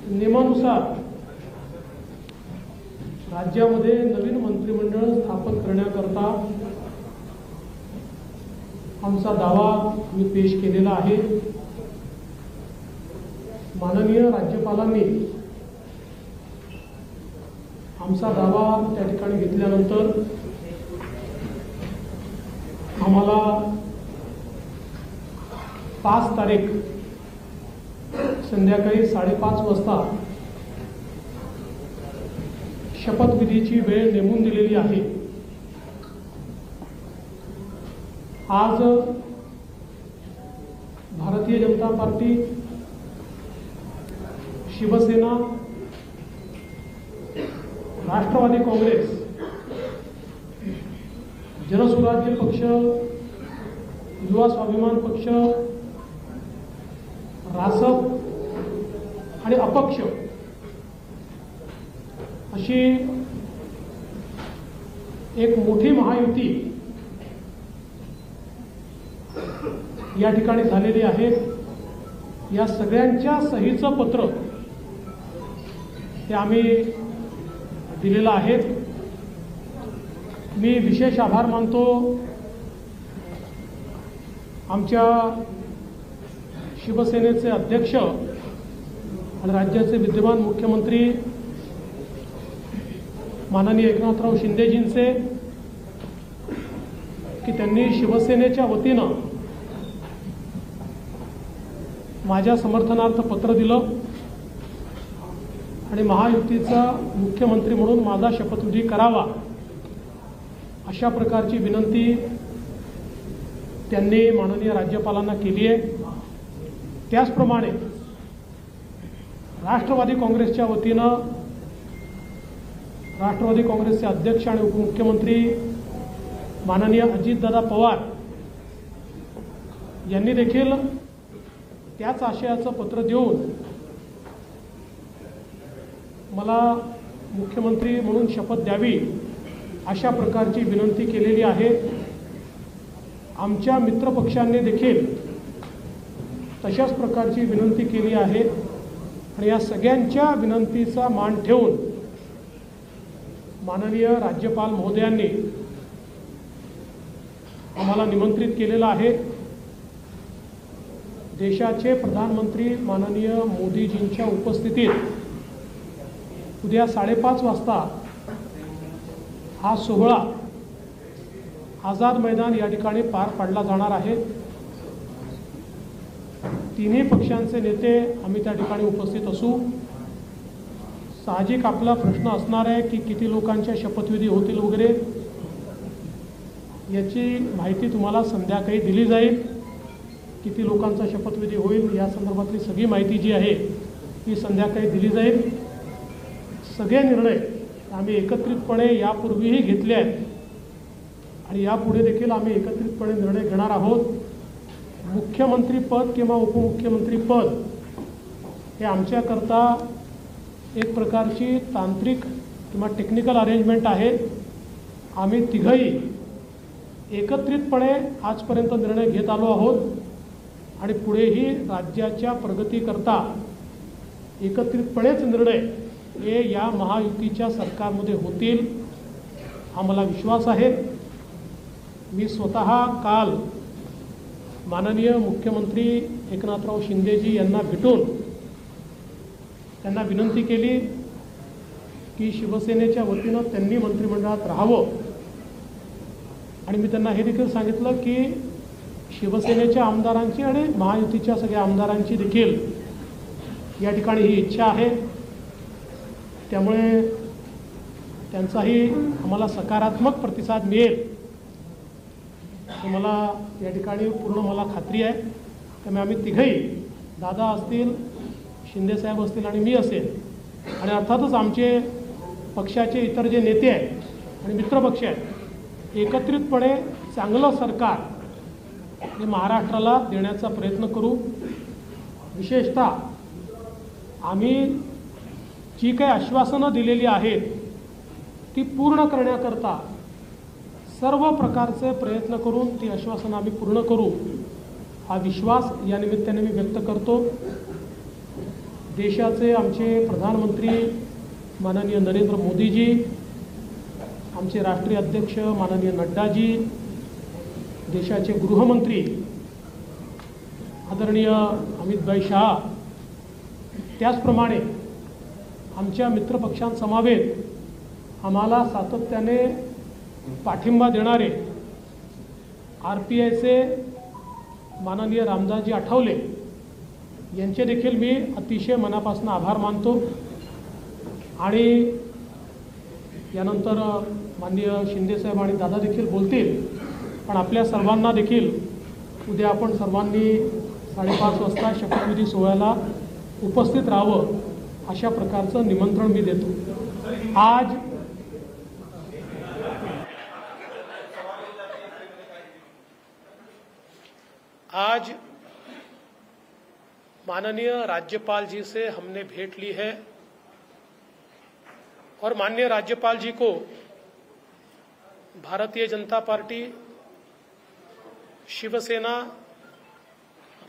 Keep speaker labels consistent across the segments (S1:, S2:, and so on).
S1: नियमानुसार राज्यामध्ये नवीन मंत्रिमंडळ स्थापन करण्याकरता आमचा दावा मी पेश केलेला आहे। माननीय राज्यपालांनी आमचा दावा त्या ठिकाणी घेतल्यानंतर आम्हाला 5 तारीख संध्याकाळी 5:30 वाजता शपथविधीची वेळ नेमून दिलेली आहे। आज भारतीय जनता पार्टी, शिवसेना, राष्ट्रवादी काँग्रेस, जनसुराज्य पक्ष, युवा स्वाभिमान पक्ष, रासप आणि अपक्ष अशी एक मोठी महायुती या ठिकाणी झालेली आहे। या सगळ्यांच्या सहीचं पत्र हे आम्ही दिलेलं आहे। मी विशेष आभार मानतो आमच्या शिवसेनेचे अध्यक्ष आणि राज्याचे विद्यमान मुख्यमंत्री माननीय एकनाथराव शिंदेजींचे की त्यांनी शिवसेनेच्या वतीनं माझ्या समर्थनार्थ पत्र दिलं आणि महायुतीचा मुख्यमंत्री म्हणून माझा शपथविधी करावा अशा प्रकारची विनंती त्यांनी माननीय राज्यपालांना केली आहे। त्याचप्रमाणे राष्ट्रवादी काँग्रेसच्या वतीनं राष्ट्रवादी काँग्रेसचे अध्यक्ष आणि उपमुख्यमंत्री माननीय अजितदादा पवार यांनी देखील त्याच आशयाचं पत्र देऊन मला मुख्यमंत्री म्हणून शपथ द्यावी अशा प्रकारची विनंती केलेली आहे। आमच्या मित्रपक्षांनी देखील तशाच प्रकारची विनंती केली आहे आणि या सगळ्यांच्या विनंतीचा मान ठेवून माननीय राज्यपाल महोदयांनी आम्हाला निमंत्रित केलेलं आहे। देशाचे प्रधानमंत्री माननीय मोदीजींच्या उपस्थितीत उद्या 5:30 वाजता हा सोहळा आझाद मैदान या ठिकाणी पार पाडला जाणार आहे। तिन्ही पक्षांचे नेते आम्ही त्या ठिकाणी उपस्थित असू। साहजिक आपला प्रश्न असणार आहे की किती लोकांच्या शपथविधी होतील वगैरे, याची माहिती तुम्हाला संध्याकाळी दिली जाईल। किती लोकांचा शपथविधी होईल या संदर्भातली सगळी माहिती जी आहे ती संध्याकाळी दिली जाईल। सगळे निर्णय आम्ही एकत्रितपणे यापूर्वीही घेतले आहेत आणि यापुढे देखील आम्ही एकत्रितपणे निर्णय घेणार आहोत। मुख्यमंत्री पद किंवा उपमुख्यमंत्री पद हे आमच्याकरता एक प्रकारची तांत्रिक किंवा टेक्निकल अरेंजमेंट आहे। आम्ही तिघही एकत्रितपणे आजपर्यंत निर्णय घेत आलो आहोत आणि पुढेही राज्याच्या प्रगतीकरता एकत्रितपणेच निर्णय हे या महायुतीच्या सरकारमध्ये होतील हा मला विश्वास आहे। मी स्वतः काल माननीय मुख्यमंत्री एकनाथराव शिंदेजी यांना भेटून त्यांना विनंती केली की शिवसेनेच्या वतीनं त्यांनी मंत्रिमंडळात राहावं आणि मी त्यांना हे देखील सांगितलं की शिवसेनेच्या आमदारांची आणि महायुतीच्या सगळ्या आमदारांची देखील या ठिकाणी ही इच्छा आहे। त्यामुळे त्यांचाही आम्हाला सकारात्मक प्रतिसाद मिळेल हे मला या ठिकाणी पूर्ण मला खात्री आहे। त्यामुळे आम्ही तिघही, दादा असतील, शिंदेसाहेब असतील आणि मी असेल आणि अर्थातच आमचे पक्षाचे इतर जे नेते आहेत आणि मित्रपक्ष आहेत, एकत्रितपणे चांगलं सरकार हे महाराष्ट्राला देण्याचा प्रयत्न करू। विशेषतः आम्ही जी काही आश्वासनं दिलेली आहेत ती पूर्ण करण्याकरता सर्व प्रकारचे प्रयत्न करून ती आश्वासनं आम्ही पूर्ण करू हा विश्वास या निमित्ताने मी व्यक्त करतो। देशाचे आमचे प्रधानमंत्री माननीय नरेंद्र मोदीजी, आमचे राष्ट्रीय अध्यक्ष माननीय नड्डाजी, देशाचे गृहमंत्री आदरणीय अमितभाई शाह, त्याचप्रमाणे आमच्या मित्रपक्षांसमवेत आम्हाला सातत्याने पाठिंबा देणारे RPIचे माननीय रामदासजी आठवले यांचे देखील मी अतिशय मनापासून आभार मानतो। आणि यानंतर माननीय शिंदेसाहेब आणि दादा देखील बोलतील, पण आपल्या सर्वांना देखील उद्या आपण सर्वांनी 5:30 वाजता शपथविधी सोहळ्याला उपस्थित राहावं अशा प्रकारचं निमंत्रण मी देतो। आज माननीय राज्यपाल जी से हमने भेंट ली है और माननीय राज्यपाल जी को भारतीय जनता पार्टी, शिवसेना,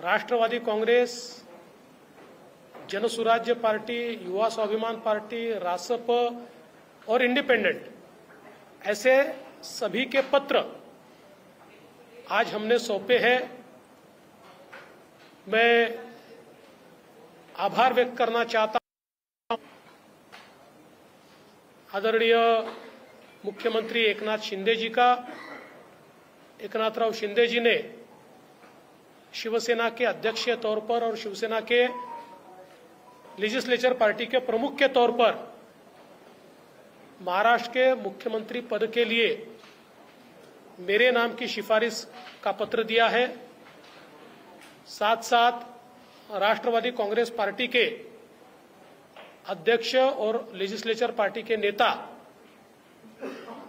S1: राष्ट्रवादी कांग्रेस, जनसुराज्य पार्टी, युवा स्वाभिमान पार्टी, रासप और इंडिपेंडेंट, ऐसे सभी के पत्र आज हमने सौंपे हैं। मैं आभार व्यक्त करना चाहता हूं आदरणीय मुख्यमंत्री एकनाथ शिंदे जी का। एकनाथराव शिंदे जी ने शिवसेना के अध्यक्ष के तौर पर और शिवसेना के लेजिस्लेचर पार्टी के प्रमुख के तौर पर महाराष्ट्र के मुख्यमंत्री पद के लिए मेरे नाम की सिफारिश का पत्र दिया है। साथ साथ राष्ट्रवादी कांग्रेस पार्टी के अध्यक्ष और लेजिस्लेचर पार्टी के नेता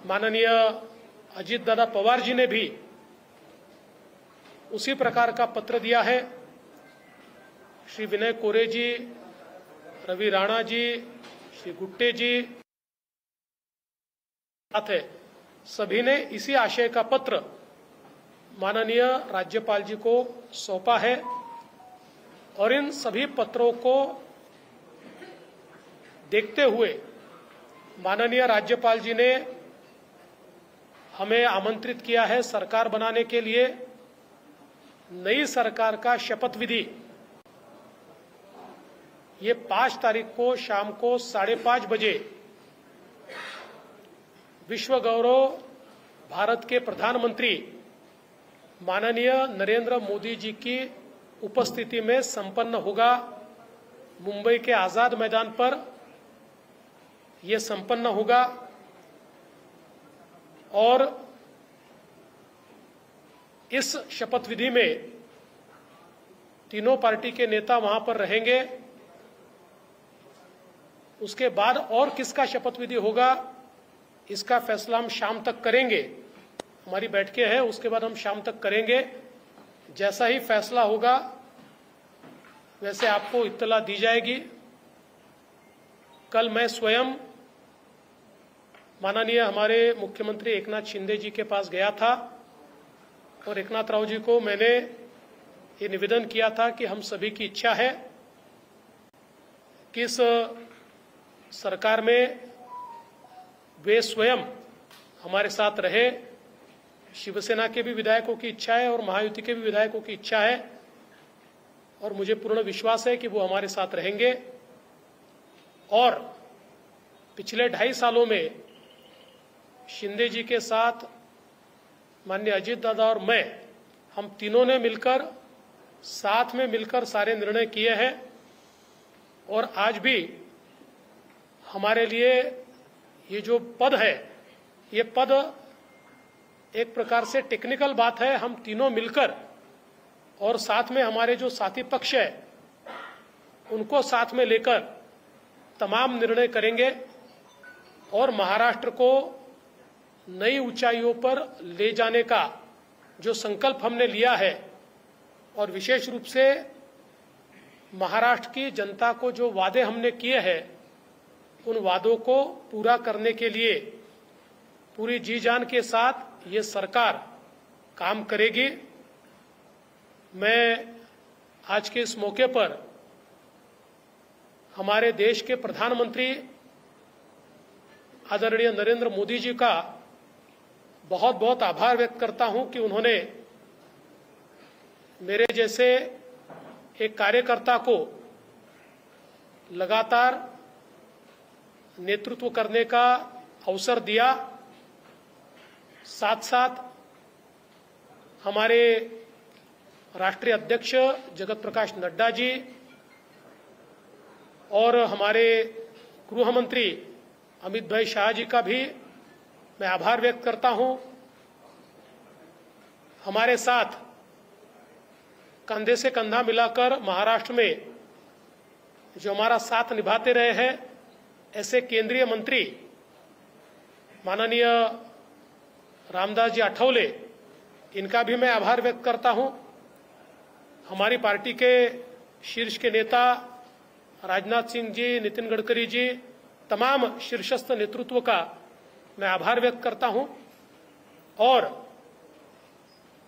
S1: माननीय अजीत दादा पवार जी ने भी उसी प्रकार का पत्र दिया है। श्री विनय कोरे जी, रवि राणा जी, श्री गुट्टे जी साथ है, सभी ने इसी आशय का पत्र माननीय राज्यपाल जी को सौंपा है और इन सभी पत्रों को देखते हुए माननीय राज्यपाल जी ने हमें आमंत्रित किया है सरकार बनाने के लिए। नई सरकार का शपथ विधि ये 5 तारीख को शाम को 5:30 बजे विश्व गौरव भारत के प्रधानमंत्री माननीय नरेंद्र मोदी जी की उपस्थिति में संपन्न होगा। मुंबई के आजाद मैदान पर यह संपन्न होगा और इस शपथ विधि में तीनों पार्टी के नेता वहां पर रहेंगे। उसके बाद और किसका शपथ विधि होगा इसका फैसला हम शाम तक करेंगे। हमारी बैठकें हैं, उसके बाद हम शाम तक करेंगे। जैसा ही फैसला होगा वैसे आपको इत्तला दी जाएगी। कल मैं स्वयं माननीय हमारे मुख्यमंत्री एकनाथ शिंदे जी के पास गया था और एकनाथ राव जी को मैंने ये निवेदन किया था कि हम सभी की इच्छा है कि इस सरकार में वे स्वयं हमारे साथ रहे। शिवसेना के भी विधायकों की इच्छा है और महायुति के भी विधायकों की इच्छा है और मुझे पूर्ण विश्वास है कि वो हमारे साथ रहेंगे। और पिछले 2.5 सालों में शिंदे जी के साथ माननीय अजीत दादा और मैं, हम तीनों ने मिलकर साथ में मिलकर सारे निर्णय किए हैं और आज भी हमारे लिए ये जो पद है, ये पद एक प्रकार से टेक्निकल बात है। हम तीनों मिलकर और साथ में हमारे जो साथी पक्ष है उनको साथ में लेकर तमाम निर्णय करेंगे और महाराष्ट्र को नई ऊंचाइयों पर ले जाने का जो संकल्प हमने लिया है और विशेष रूप से महाराष्ट्र की जनता को जो वादे हमने किए हैं उन वादों को पूरा करने के लिए पूरी जी जान के साथ ये सरकार काम करेगी। मैं आज के इस मौके पर हमारे देश के प्रधानमंत्री आदरणीय नरेंद्र मोदी जी का बहुत बहुत आभार व्यक्त करता हूं कि उन्होंने मेरे जैसे एक कार्यकर्ता को लगातार नेतृत्व करने का अवसर दिया। साथ साथ हमारे राष्ट्रीय अध्यक्ष जगत प्रकाश नड्डा जी और हमारे गृह मंत्री अमित भाई शाह जी का भी मैं आभार व्यक्त करता हूं। हमारे साथ कंधे से कंधा मिलाकर महाराष्ट्र में जो हमारा साथ निभाते रहे हैं ऐसे केंद्रीय मंत्री माननीय रामदास जी आठवले, इनका भी मैं आभार व्यक्त करता हूं। हमारी पार्टी के शीर्ष के नेता राजनाथ सिंह जी, नितिन गडकरी जी, तमाम शीर्षस्थ नेतृत्व का मैं आभार व्यक्त करता हूं। और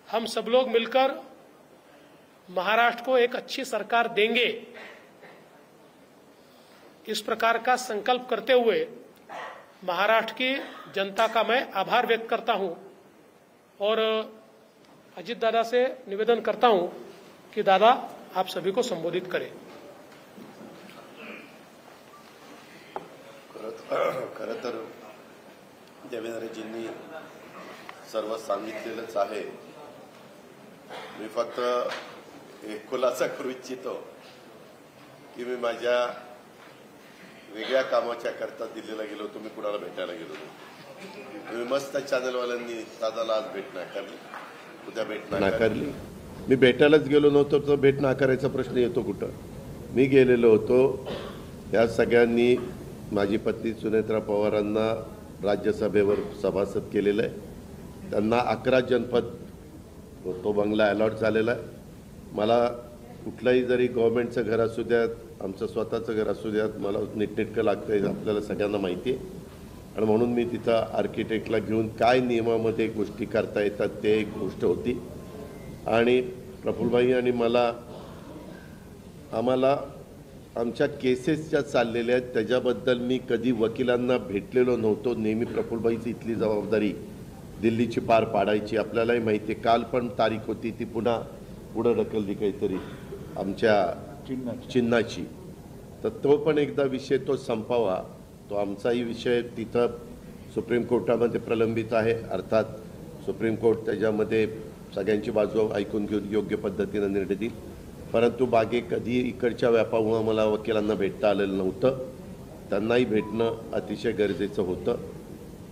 S1: हम सब लोग मिलकर महाराष्ट्र को एक अच्छी सरकार देंगे, इस प्रकार का संकल्प करते हुए महाराष्ट्र की जनता का मैं आभार व्यक्त करता हूं। और अजित दादा से निवेदन करता हूं कि दादा आप सभी को संबोधित करें।
S2: खरं तर देवेंद्रजींनी सर्व सांगितलेलंच आहे। मी फक्त एक खुलासा करू इच्छितो की मी माझ्या वेगळ्या कामाच्या करता दिल्लीला गेलो होतो। मी कुणाला भेटायला गेलो होतो। मी मस्त चॅनलवाल्यांनी दादाला आज भेट नाकारली, उद्या भेट नाकारली। मी भेटायलाच गेलो नव्हतो तर भेट नाकारायचा प्रश्न येतो कुठं? मी गेलेलो होतो। या सगळ्यांनी माझी पत्नी सुनेत्रा पवारांना राज्यसभेवर सभासद केलेलं आहे। त्यांना 11 जनपद तो बंगला अलॉट झालेला आहे। मला कुठलाही जरी गव्हर्नमेंटचं घर असू द्यात, आमचं स्वतःचं घर असू द्यात, मला नीटनेटकं लागतं आपल्याला सगळ्यांना माहिती आहे। आणि म्हणून मी तिथं आर्किटेक्टला घेऊन काय नियमामध्ये गोष्टी करता येतात ते एक गोष्ट होती। आणि प्रफुल्लभाई आणि आम्हाला आमच्या केसेस ज्या चाललेल्या आहेत त्याच्याबद्दल मी कधी वकिलांना भेटलेलो नव्हतो। नेहमी प्रफुल्लभाईची इथली जबाबदारी दिल्लीची पार पाडायची। आपल्यालाही माहिती आहे, काल पण तारीख होती ती पुन्हा पुढे ढकलली काहीतरी आमच्या चिन्हाची, तर तो पण एकदा विषय तो संपावा। तो आमचाही विषय तिथं सुप्रीम कोर्टामध्ये प्रलंबित आहे। अर्थात सुप्रीम कोर्ट त्याच्यामध्ये सगळ्यांची बाजू ऐकून घेऊन योग्य पद्धतीने निर्णय देईल। परंतु बागे कधी इकडच्या व्यापामुळे मला वकिलांना भेटता आलेलं नव्हतं, त्यांनाही भेटणं अतिशय गरजेचं होतं।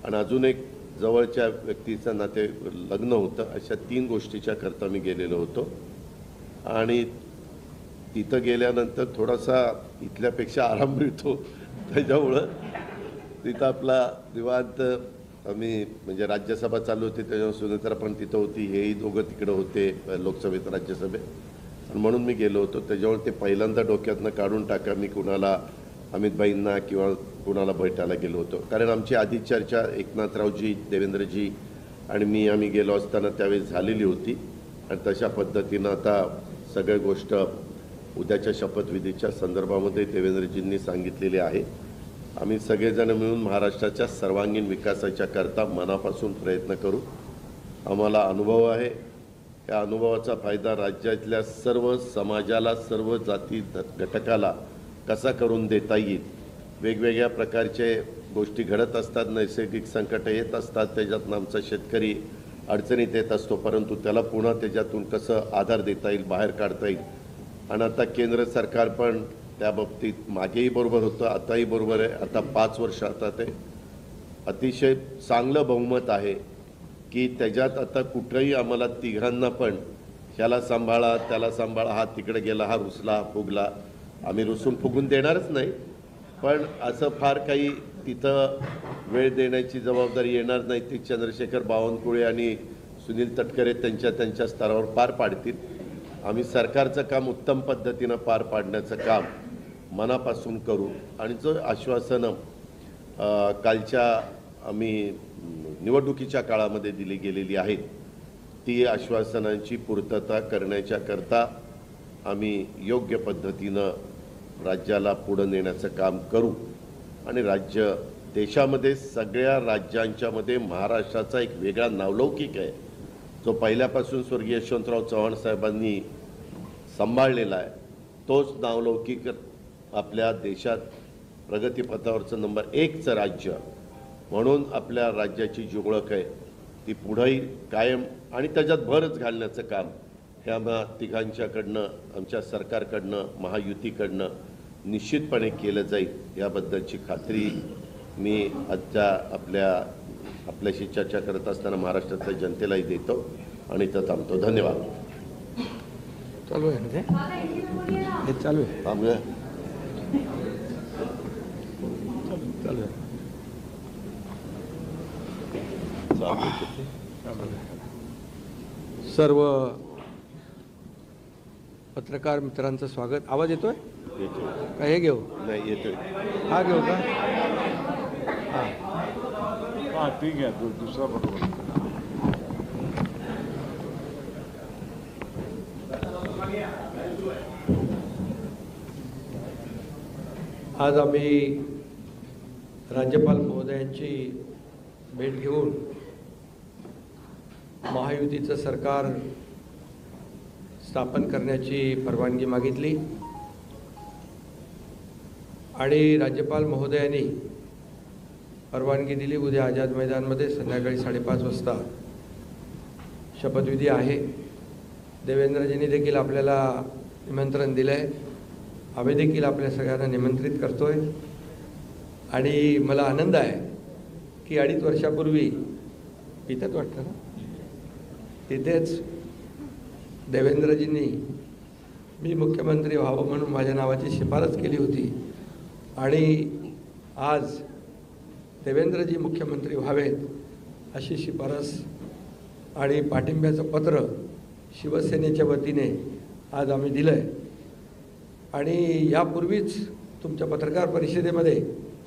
S2: आणि अजून एक जवळच्या व्यक्तीचं नाते लग्न होतं। अशा 3 गोष्टीच्या करता मी गेलेलो होतो। आणि तिथं गेल्यानंतर थोडासा इथल्यापेक्षा आराम मिळतो, त्याच्यामुळं तिथं आपला निवांत आम्ही म्हणजे राज्यसभा चालू होती त्याच्यावर सुनेत्रा पण तिथं होती, हेही दोघं तिकडं होते लोकसभेत राज्यसभेत, आणि म्हणून मी गेलो होतो। त्याच्यामुळे ते पहिल्यांदा डोक्यातनं काढून टाका मी कुणाला अमितभाईंना किंवा कुणाला भेटायला गेलो होतो। कारण आमची आधी चर्चा एकनाथरावजी, देवेंद्रजी आणि मी आम्ही गेलो असताना त्यावेळेस झालेली होती। आणि तशा पद्धतीनं आता सगळ्या गोष्ट उद्याच्या शपथविधीच्या संदर्भामध्ये देवेंद्रजींनी सांगितलेली आहे। आम्ही सगळेजण मिळून महाराष्ट्राच्या सर्वांगीण विकासाच्या करता मनापासून प्रयत्न करू। आम्हाला अनुभव आहे, या अनुभवाचा फायदा राज्यातल्या सर्व समाजाला, सर्व जाती घटकाला कसा करून देता येईल। वेगवेगळ्या प्रकारचे गोष्टी घडत असतात, नैसर्गिक संकट येत असतात, त्याच्यातून आमचा शेतकरी अडचणीत येत असतो, परंतु त्याला पुन्हा त्याच्यातून कसं आधार देता येईल, बाहेर काढता येईल। आणि आता केंद्र सरकार पण त्या बाबतीत मागेही बरोबर होतं, आताही बरोबर आहे। आता 5 वर्ष आता ते अतिशय चांगलं बहुमत आहे की त्याच्यात आता कुठेही आम्हाला तिघांना पण ह्याला सांभाळा त्याला सांभाळा, हा तिकडे गेला, हा रुसला, हा फुगला, आम्ही रुसून फुगून देणारच नाही। पण असं फार काही तिथं वेळ देण्याची जबाबदारी येणार नाही, ती चंद्रशेखर बावनकुळे आणि सुनील तटकरे त्यांच्या स्तरावर पार पाडतील। आम्ही सरकारचं काम उत्तम पद्धतीनं पार पाडण्याचं काम मनापासून करू। आणि जो आश्वासनं कालच्या आम्ही निवडणुकीच्या काळामध्ये दिली गेलेली आहेत ती आश्वासनांची पूर्तता करण्याच्या करता आम्ही योग्य पद्धतीनं राज्याला पुढे नेण्याचं काम करू आणि राज्य देशामध्ये सगळ्या राज्यांच्यामध्ये महाराष्ट्राचा एक वेगळा नावलौकिक आहे जो पहिल्यापासून स्वर्गीय यशवंतराव चव्हाण साहेबांनी सांभाळलेला आहे. तोच नावलौकिक आपल्या देशात प्रगतीपथावरचं नंबर 1चं राज्य म्हणून आपल्या राज्याची जी ओळख आहे ती पुढेही कायम आणि त्याच्यात भरच घालण्याचं काम हे आम्हा तिघांच्याकडनं आमच्या सरकारकडनं महायुतीकडनं निश्चितपणे केलं जाईल याबद्दलची खात्री मी आजच्या आपल्याशी चर्चा करत असताना महाराष्ट्रातल्या जनतेलाही देतो आणि इथं थांबतो. धन्यवाद.
S3: चालू आहे ना ते चालू आहे
S2: थांबूया.
S3: चालू आहे सर्व पत्रकार मित्रांचं स्वागत. आवाज येतोय का? हे घेऊ
S2: नाही येतोय.
S3: हा घेऊ का?
S4: हां ठीक आहे. दुसरा बरोबर.
S3: आज आम्ही राज्यपाल महोदयांची भेट घेऊन महायुतीचं सरकार स्थापन करण्याची परवानगी मागितली आणि राज्यपाल महोदयांनी परवानगी दिली. उद्या आझाद मैदानमध्ये संध्याकाळी 5:30 वाजता शपथविधी आहे. देवेंद्रजींनी देखील आपल्याला निमंत्रण दिलं आहे. आम्ही देखील आपल्या सगळ्यांना निमंत्रित करतोय आणि मला आनंद आहे की 2.5 वर्षापूर्वी इथंच वाटतं ना तिथेच देवेंद्रजींनी मी मुख्यमंत्री व्हावं म्हणून माझ्या नावाची शिफारस केली होती आणि आज देवेंद्रजी मुख्यमंत्री व्हावेत अशी शिफारस आणि पाठिंब्याचं पत्र शिवसेनेच्या वतीने आज आम्ही दिलं आहे. आणि यापूर्वीच तुमच्या पत्रकार परिषदेमध्ये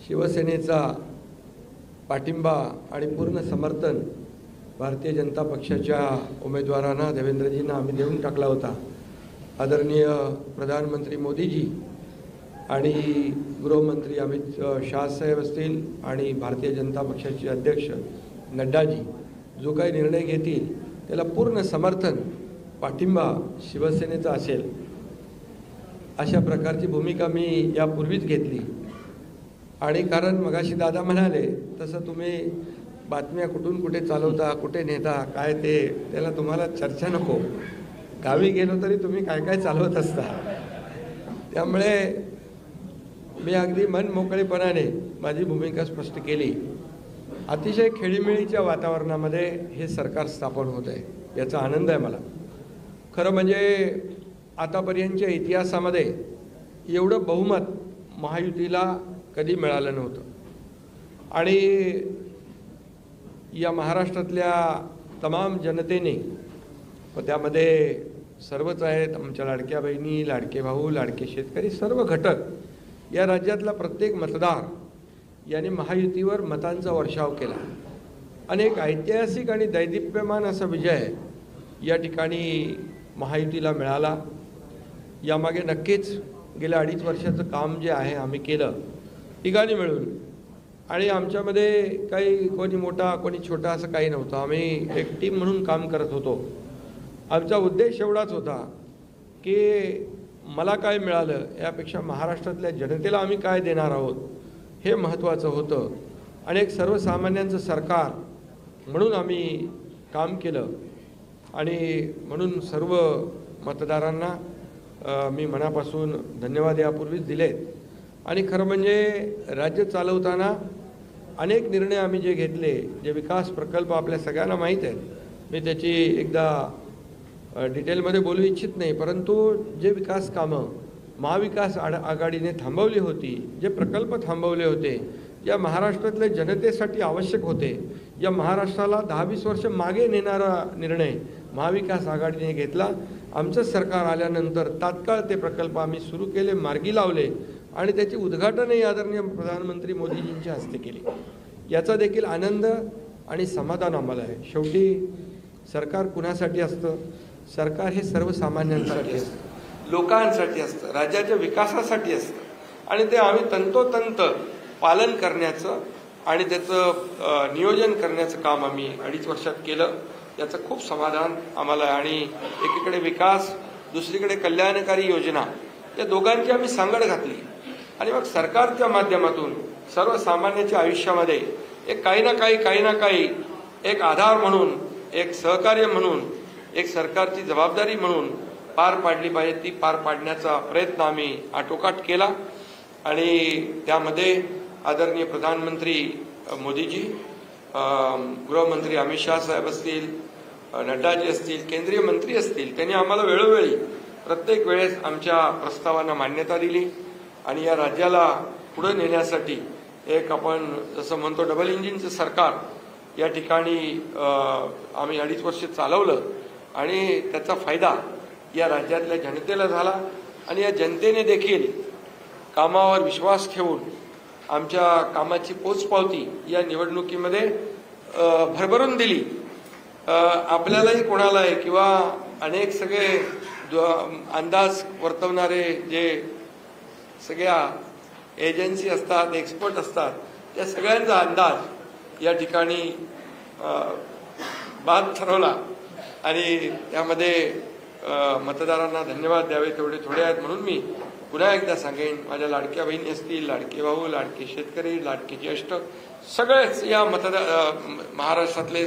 S3: शिवसेनेचा पाठिंबा आणि पूर्ण समर्थन भारतीय जनता पक्षाच्या उमेदवारांना देवेंद्रजींना आम्ही देऊन टाकला होता. आदरणीय प्रधानमंत्री मोदीजी आणि गृहमंत्री अमित शाह साहेब असतील आणि भारतीय जनता पक्षाचे अध्यक्ष नड्डाजी जो काही निर्णय घेतील त्याला पूर्ण समर्थन पाठिंबा शिवसेनेचा असेल अशा प्रकारची भूमिका मी यापूर्वीच घेतली. आणि कारण मगाशी दादा म्हणाले तसं तुम्ही बातम्या कुठून कुठे चालवता कुठे नेता काय ते त्याला तुम्हाला चर्चा नको. गावी गेलो तरी तुम्ही काय काय चालवत असता. त्यामुळे मी अगदी मन मोकळेपणाने माझी भूमिका स्पष्ट केली. अतिशय खेळीमेळीच्या वातावरणामध्ये हे सरकार स्थापन होत आहे याचा आनंद आहे मला. खरं म्हणजे आतापर्यंतच्या इतिहासामध्ये एवढं बहुमत महायुतीला कधी मिळालं नव्हतं आणि या महाराष्ट्रातल्या तमाम जनतेने व त्यामध्ये सर्वच आहेत आमच्या लाडक्या बहिणी लाडके भाऊ लाडके शेतकरी सर्व घटक या राज्यातला प्रत्येक मतदार याने महायुतीवर मतांचा वर्षाव केला. अनेक ऐतिहासिक आणि दैदिप्यमान असा विजय या ठिकाणी महायुतीला मिळाला. यामागे नक्कीच गेल्या 2.5 वर्षाचं काम जे आहे आम्ही केलं तिघांनी मिळून आणि आमच्यामध्ये काही कोणी मोठा कोणी छोटा असं काही नव्हतं. आम्ही एक टीम म्हणून काम करत होतो. आमचा उद्देश एवढाच होता की मला काय मिळालं यापेक्षा महाराष्ट्रातल्या जनतेला आम्ही काय देणार आहोत हे महत्त्वाचं होतं आणि एक सर्वसामान्यांचं सरकार म्हणून आम्ही काम केलं. आणि म्हणून सर्व मतदारांना मी मनापासून धन्यवाद यापूर्वीच दिलेत. आणि खरं म्हणजे राज्य चालवताना अनेक निर्णय आम्ही जे घेतले जे विकास प्रकल्प आपल्या सगळ्यांना माहीत आहेत. मी त्याची एकदा डिटेलमध्ये बोलू इच्छित नाही परंतु जे विकास कामं महाविकास आघाडीने थांबवली होती जे प्रकल्प थांबवले होते या महाराष्ट्रातल्या जनतेसाठी आवश्यक होते या महाराष्ट्राला 10-20 वर्ष मागे नेणारा निर्णय महाविकास आघाडीने घेतला. आमचं सरकार आल्यानंतर तात्काळ ते प्रकल्प आम्ही सुरू केले मार्गी लावले आणि त्याची उद्घाटनही आदरणीय प्रधानमंत्री मोदीजींच्या हस्ते केली. याचा देखील आनंद आणि समाधान आम्हाला आहे. शेवटी सरकार कुणासाठी असतं? सरकार हे सर्वसामान्यांसाठी असतं लोकांसाठी असतं राज्याच्या विकासासाठी असतं. आणि ते आम्ही तंतोतंत पालन करण्याचं आणि त्याचं नियोजन करण्याचं काम आम्ही 2.5 वर्षात केलं. याचं खूप समाधान आम्हाला आहे. आणि एकीकडे विकास, दुसरीकडे कल्याणकारी योजना, या दोघांची आम्ही सांगड घातली. आणि मग सरकारच्या माध्यमातून सर्वसामान्याच्या आयुष्यामध्ये एक काही ना काही एक आधार म्हणून, एक सहकार्य म्हणून, एक सरकारची जबाबदारी म्हणून पार पाडली पाहिजे. ती पार पाडण्याचा प्रयत्न आम्ही आटोकाट केला. आणि त्यामध्ये आदरणीय प्रधानमंत्री मोदीजी, गृहमंत्री अमित शाह साहेब असतील, नड्डाजी असतील, केंद्रीय मंत्री असतील, त्यांनी आम्हाला वेळोवेळी प्रत्येक वेळेस आमच्या प्रस्तावांना मान्यता दिली. आणि या राज्याला पुढे नेण्यासाठी एक आपण जसं म्हणतो डबल इंजिनचं सरकार या ठिकाणी आम्ही 2.5 वर्ष चालवलं. आणि त्याचा फायदा या राज्यातल्या जनतेला झाला. आणि या जनतेने देखील कामावर विश्वास ठेवून आमच्या कामाची पोचपावती या निवडणुकीमध्ये भरभरून दिली. आपल्यालाही कोणालाही किंवा अनेक सगळे अंदाज वर्तवणारे जे सगळ्या एजन्सी असतात, एक्सपर्ट असतात, त्या सगळ्यांचा अंदाज या ठिकाणी बाद ठरवला. आणि त्यामध्ये मतदारांना धन्यवाद द्यावे तेवढे थोडे आहेत. म्हणून मी पुन्हा एकदा सांगेन, माझ्या लाडक्या बहिणी असतील, लाडके भाऊ, लाडके शेतकरी, लाडके ज्येष्ठ, सगळेच या महाराष्ट्रातले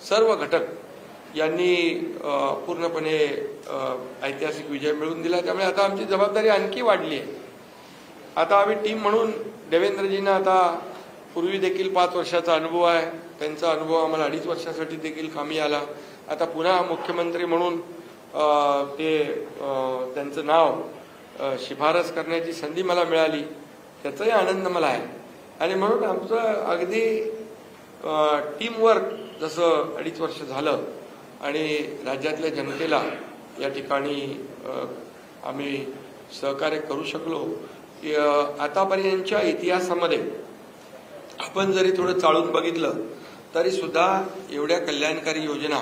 S3: सर्व घटक यांनी पूर्णपणे ऐतिहासिक विजय मिळवून दिला. त्यामुळे आता आमची जबाबदारी आणखी वाढली आहे. आता आम्ही टीम म्हणून देवेंद्रजींना आता पूर्वी देखील 5 वर्षाचा अनुभव आहे. त्यांचा अनुभव आम्हाला 2.5 वर्षासाठी देखील कामी आला. आता पुन्हा मुख्यमंत्री म्हणून त्यांचं नाव शिफारस करण्याची संधी मला मिळाली, त्याचाही आनंद मला आहे. आणि म्हणून आमचं अगदी टीमवर्क जसं 2.5 वर्ष झालं आणि राज्यातल्या जनतेला या ठिकाणी आम्ही सहकार्य करू शकलो. की आतापर्यंतच्या इतिहासामध्ये आपण जरी थोडं चाळून बघितलं तरी सुद्धा एवढ्या कल्याणकारी योजना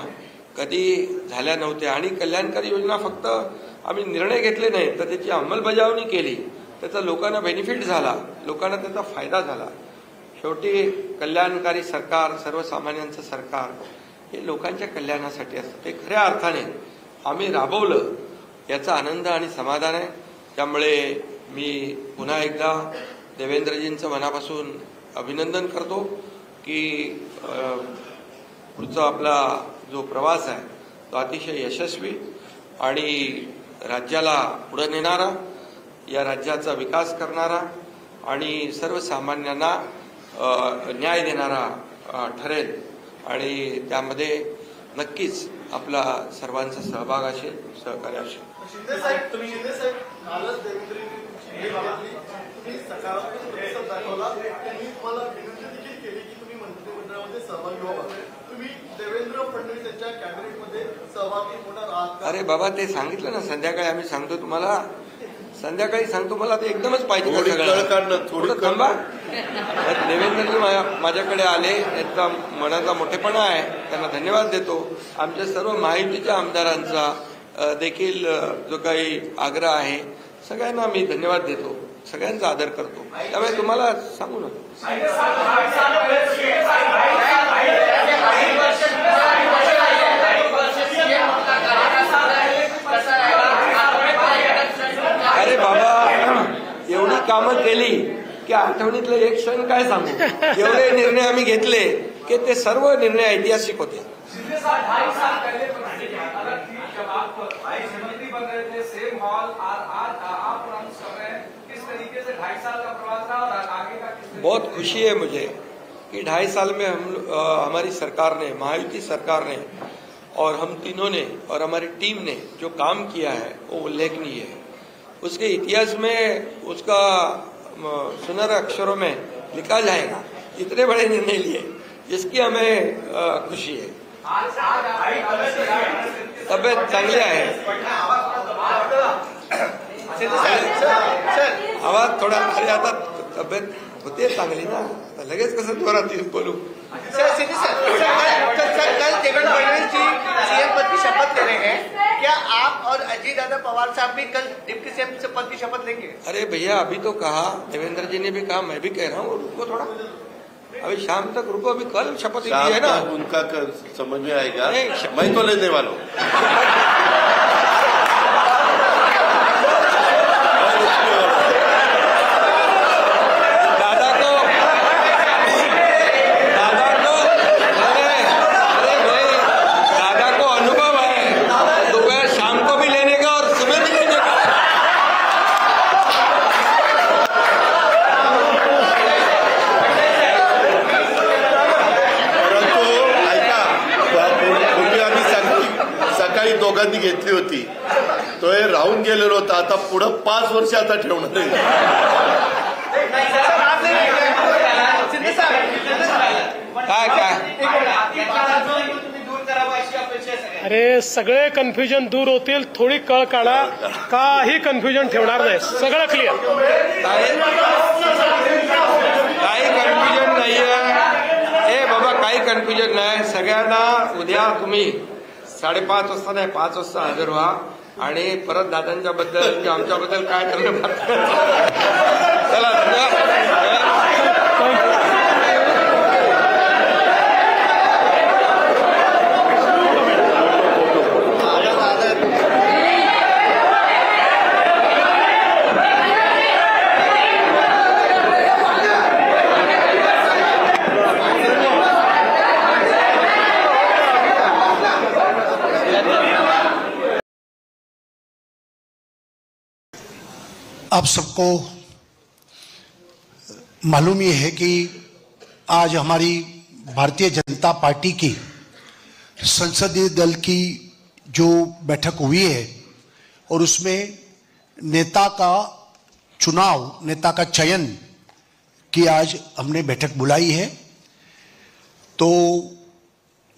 S3: कधी झाल्या नव्हत्या. आणि कल्याणकारी योजना फक्त आम्ही निर्णय घेतले नाही, तर त्याची अंमलबजावणी केली, त्याचा लोकांना बेनिफिट झाला, लोकांना त्याचा फायदा झाला. शेवटी कल्याणकारी सरकार, सर्वसामान्यांचं सरकार हे लोकांच्या कल्याणासाठी असतं. ते खऱ्या अर्थाने आम्ही राबवलं, याचा आनंद आणि समाधान आहे. त्यामुळे मी पुन्हा एकदा देवेंद्रजींचं मनापासून अभिनंदन करतो की पुढचा आपला जो प्रवास आहे तो अतिशय यशस्वी आणि राज्याला पुढे नेणारा, या राज्याचा विकास करणारा आणि सर्वसामान्यांना न्याय देणारा ठरेल. आणि त्यामध्ये नक्कीच आपला सर्वांचा सहभाग असेल, सहकार्य असेल. अरे बाबा, ते सांगितलं ना संध्याकाळी, आम्ही सांगतो तुम्हाला, संध्याकाळी सांगतो. मला ते एकदमच पाहिजे थोडं थांबा. देवेंद्रजी माझ्याकडे आले, त्यांचा मनाचा मोठेपणा आहे, त्यांना धन्यवाद देतो. आमच्या सर्व महायुतीच्या आमदारांचा देखील जो काही आग्रह आहे, सगळ्यांना मी धन्यवाद देतो, सगळ्यांचा आदर करतो. त्यामुळे तुम्हाला सांगू ना, अरे बाबा, एवढी कामं केली की आठवणीतलं एक क्षण काय सांगू. एवढे निर्णय आम्ही घेतले की ते सर्व निर्णय ऐतिहासिक होते. बहुत खुशी है मुझे कि 2.5 साल में हमारी सरकार ने, महायुति सरकार ने और हम तीनों ने और हमारी टीम ने जो काम किया है वो उल्लेखनीय है. उसके इतिहास में उसका सुनहरे अक्षरों में लिखा जाएगा. इतने बड़े निर्णय लिए जिसकी हमें खुशी है. तब्येत चांगली आहे. आवाज थोडा, अरे आता तब्येत होते चांगली ना, लगेच कसं जोरात बोलू.
S5: सर कल देवेंद्र फडणवीस जी सीएम पद की शपथ ले रहे हैं, क्या आप और अजय दादा पवार साहब भी कल डिप्टी सीएम पद की शपथ लेंगे?
S3: अरे भैया अभी तो कहा, देवेंद्र जी ने भी कहा, मैं भी कह रहा हूँ रुको थोड़ा, अभी शाम तक रुको, अभी कल शपथ ली है ना.
S2: उनका समझ में आएगा, मैं तो लेने वाला हूँ. दोघांनी घेतली होती, तो हे राहून गेलेलो होता, आता पुढे 5 वर्ष आता ठेवणार आहे.
S1: अरे सगळे कन्फ्युजन दूर होतील, थोडी कळ काढा, काही कन्फ्युजन ठेवणार नाही, सगळं क्लिअर.
S3: काही कन्फ्युजन नाहीये. ए बाबा काही कन्फ्युजन नाही. सगळ्यांना उद्या तुम्ही 5:30 वाजता नाही 5 वाजता हजर व्हा आणि परत दादांच्या बद्दल किंवा आमच्याबद्दल काय ठरलं चला.
S6: आप सबको मालूम ये है कि आज हमारी भारतीय जनता पार्टी की संसदीय दल की जो बैठक हुई है और उसमें नेता का चुनाव, नेता का चयन की आज हमने बैठक बुलाई है. तो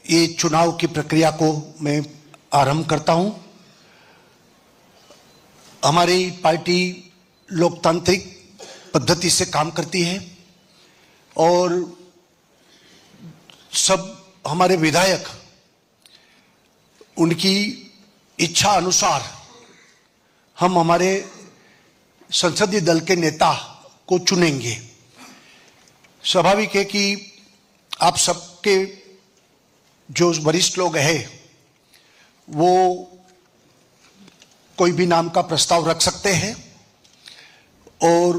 S6: ये चुनाव की प्रक्रिया को मैं आरंभ करता हूं. हमारी पार्टी लोकतांत्रिक पद्धति से काम करती है और सब हमारे विधायक उनकी इच्छा अनुसार हम हमारे संसदीय दल के नेता को चुनेंगे. स्वाभाविक है कि आप सबके जो वरिष्ठ लोग हैं वो कोई भी नाम का प्रस्ताव रख सकते हैं और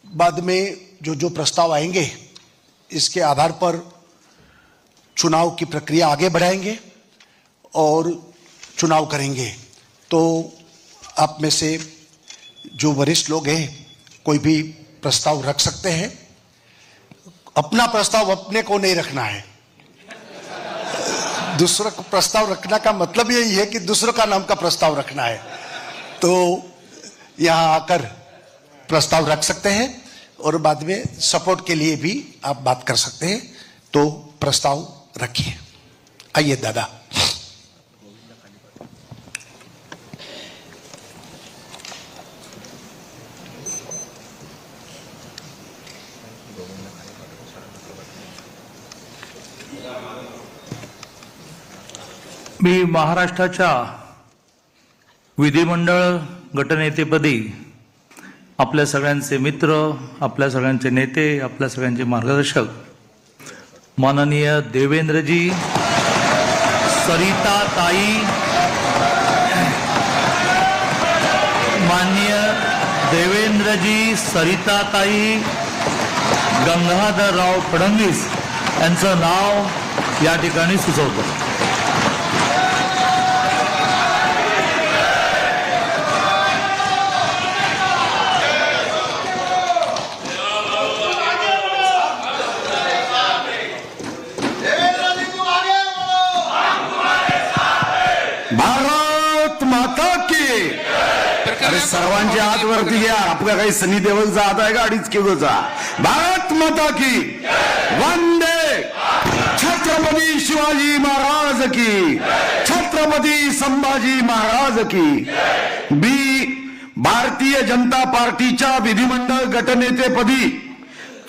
S6: बाद में जो प्रस्ताव आएंगे इसके आधार पर चुनाव की प्रक्रिया आगे बढ़ाएंगे और चुनाव करेंगे. तो आप में से जो वरिष्ठ लोग हैं कोई भी प्रस्ताव रख सकते हैं. अपना प्रस्ताव अपने को नहीं रखना है. दूसरा को प्रस्ताव रखना का मतलब यही है कि दूसरों का नाम का प्रस्ताव रखना है. तो यहां आकर प्रस्ताव रख सकते हैं और बाद में सपोर्ट के लिए भी आप बात कर सकते हैं. तो प्रस्ताव रखिए. आइए दादा.
S7: मी महाराष्ट्राच्या विधिमंडळ गटनेतेपदी आपल्या सगळ्यांचे मित्र, आपल्या सगळ्यांचे नेते, आपल्या सगळ्यांचे मार्गदर्शक माननीय देवेंद्रजी, सरिताताई, माननीय देवेंद्रजी, सरिताताई, गंगाधरराव फडणवीस यांचं नाव या ठिकाणी सुचवतो.
S8: भारत माता की. अरे सर्वांचे हात वरती घ्या. आपला काही सनी देवलचा हात आहे का 2.5 किलोचा? भारत माता की. वंदे छत्रपती शिवाजी महाराज की. छत्रपती संभाजी महाराज की. भारतीय जनता पार्टीच्या विधिमंडळ गटनेतेपदी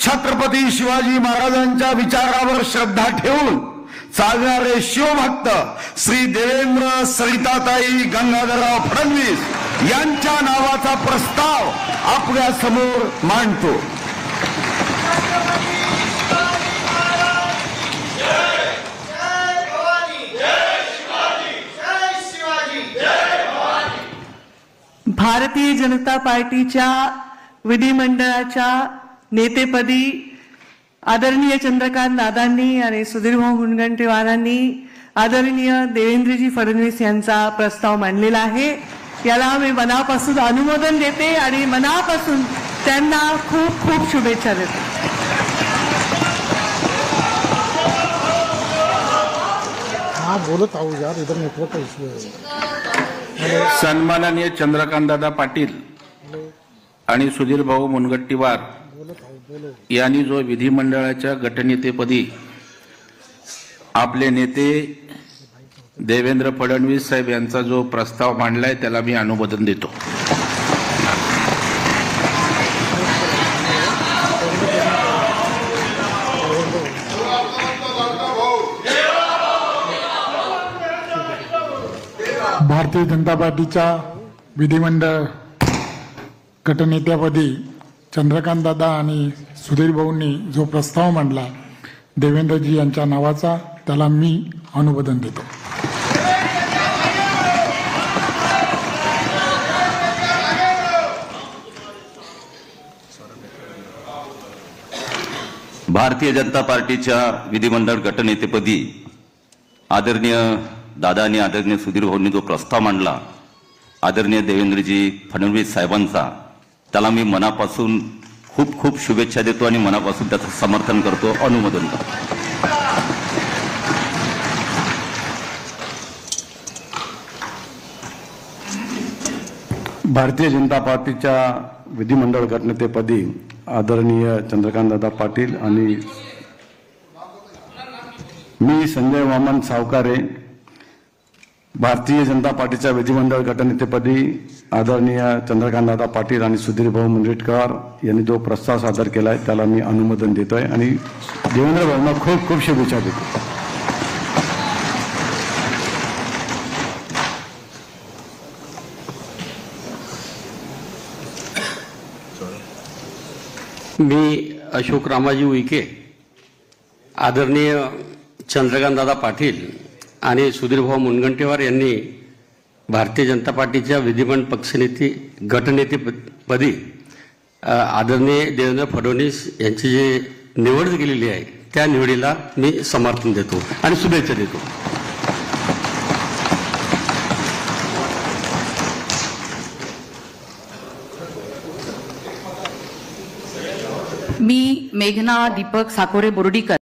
S8: छत्रपती शिवाजी महाराजांच्या विचारावर श्रद्धा ठेवून चालणारे शिवभक्त श्री देवेंद्र सरिताताई गंगाधरराव फडणवीस यांच्या नावाचा प्रस्ताव आपल्या समोर मांडतो.
S9: भारतीय जनता पार्टीच्या विधिमंडळाच्या नेतेपदी आदरणीय चंद्रकांत दादांनी आणि सुधीरभाऊ मुनगंटीवारांनी आदरणीय देवेंद्रजी फडणवीस यांचा प्रस्ताव मांडलेला आहे. याला मी मनापासून अनुमोदन देते आणि मनापासून त्यांना खूप खूप शुभेच्छा देते.
S10: हाँ बोलत आहो यार, इधर नेटवर्क का इश्यू है.
S11: सन्माननीय चंद्रकांतदादा पाटील आणि सुधीरभाऊ मुनगंटीवार यांनी जो विधिमंडळाच्या गटनेतेपदी आपले नेते देवेंद्र फडणवीस साहेब यांचा जो प्रस्ताव मांडलाय त्याला मी अनुमोदन देतो.
S10: भारतीय जनता पार्टीच्या विधिमंडळ गटनेत्यापदी चंद्रकांत दादा आणि सुधीर भाऊंनी जो प्रस्ताव मांडला देवेंद्रजी यांच्या नावाचा, त्याला मी अनुमोदन देतो.
S12: भारतीय जनता पार्टीच्या विधिमंडळ गटनेतेपदी आदरणीय दादा आणि आदरणीय सुधीर भाऊंनी जो प्रस्ताव मांडला आदरणीय देवेंद्रजी फडणवीस साहेबांचा, त्याला मी मनापासून खूप खूप शुभेच्छा देतो आणि मनापासून त्याचं समर्थन करतो, अनुमोदन करतो.
S13: भारतीय जनता पार्टीच्या विधिमंडळ गटनेतेपदी आदरणीय चंद्रकांतदादा पाटील आणि मी संजय वामन सावकारे भारतीय जनता पार्टीच्या विधिमंडळ गटनेतेपदी आदरणीय चंद्रकांतदादा पाटील आणि सुधीरभाऊ मुनगंटीवार यांनी जो प्रस्ताव सादर केलाय त्याला मी अनुमोदन देतोय आणि देवेंद्र भाऊंना खूप खूप शुभेच्छा देतो.
S14: मी अशोक रामाजी उईके आदरणीय चंद्रकांतदादा पाटील आणि सुधीरभाऊ मुनगंटीवार यांनी भारतीय जनता पार्टीच्या विधिमंडळ पक्षनेते गटनेतेपदी आदरणीय देवेंद्र फडणवीस यांची जी निवड केलेली आहे त्या निवडीला मी समर्थन देतो आणि शुभेच्छा देतो.
S15: मी मेघना दीपक साकोरे बोर्डीकर